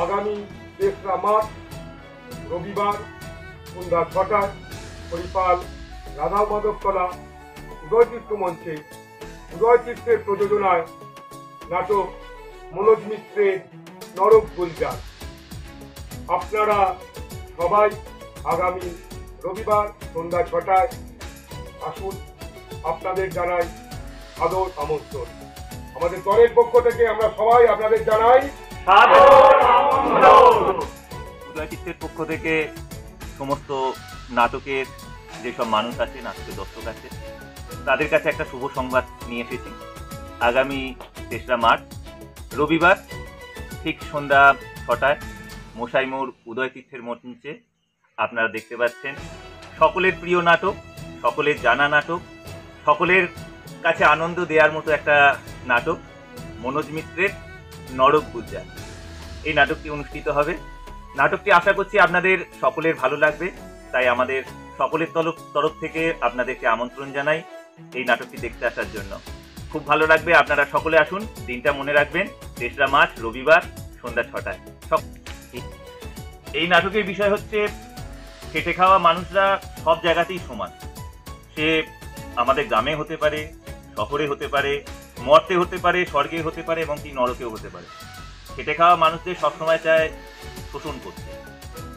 আগামী 3রা মার্চ রবিবার সন্ধ্যা 6টায় হরিপাল রাধা মাধবতলা উদয়তীর্থ মঞ্চে উদয়তীর্থের প্রযোজনায় নাটক মনোজ মিত্রের নরক গুলজার। আপনারা সবাই আগামী রবিবার সন্ধ্যা 6টায় আসুন। আপনাদের জানাই আদর আমন্ত্রণ। আমাদের দলের পক্ষ থেকে আমরা সবাই আপনাদের জানাই সাদর আমন্ত্রণ। উদয়তীর্থের পক্ষ থেকে সমস্ত নাটকের যেসব মানুষ আছে, নাটকের দর্শক আছে, তাদের কাছে একটা শুভ সংবাদ নিয়ে এসেছি। আগামী 3রা মার্চ রবিবার ঠিক সন্ধ্যা 6টায় মশাইমোড় উদয়তীর্থের মঞ্চে আপনারা দেখতে পাচ্ছেন সকলের প্রিয় নাটক, সকলের জানা নাটক, সকলের কাছে আনন্দ দেওয়ার মতো একটা নাটক মনোজ মিত্রের নরক গুলজার। এই নাটকটি অনুষ্ঠিত হবে। নাটকটি আশা করছি আপনাদের সকলের ভালো লাগবে, তাই আমাদের সকলের তরফ থেকে আপনাদেরকে আমন্ত্রণ জানাই এই নাটকটি দেখতে আসার জন্য। খুব ভালো লাগবে, আপনারা সকলে আসুন। দিনটা মনে রাখবেন, 3রা মার্চ রবিবার সন্ধ্যা 6টায়। এই নাটকের বিষয় হচ্ছে খেটে খাওয়া মানুষরা সব জায়গাতেই সমান। সে আমাদের গ্রামে হতে পারে, শহরে হতে পারে, মর্তে হতে পারে, স্বর্গে হতে পারে এবং কি নরকেও হতে পারে। খেটে খাওয়া মানুষদের সবসময় চায় শোষণ করতে।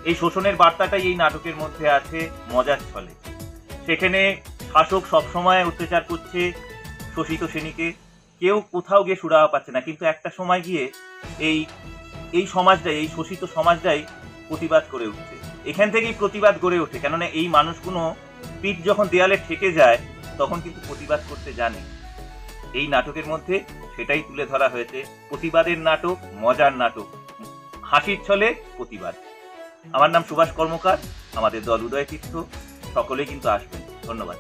এই শোষণের বার্তাটাই এই নাটকের মধ্যে আছে মজার ছলে। সেখানে শাসক সবসময় অত্যাচার করছে শোষিত শ্রেণীকে, কেউ কোথাও গিয়ে সুরাহা পাচ্ছে না, কিন্তু একটা সময় গিয়ে এই সমাজটাই, এই শোষিত সমাজটাই প্রতিবাদ করে উঠছে। এখান থেকেই প্রতিবাদ গড়ে ওঠে, কেননা এই মানুষগুলো পিঠ যখন দেয়ালে ঠেকে যায় তখন কিন্তু প্রতিবাদ করতে জানে। এই নাটকের মধ্যে সেটাই তুলে ধরা হয়েছে। প্রতিবাদের নাটক, মজার নাটক, হাসির ছলে প্রতিবাদ। আমার নাম সুভাষ কর্মকার, আমাদের দল উদয়তীর্থ। সকলেই কিন্তু আসবেন। ধন্যবাদ।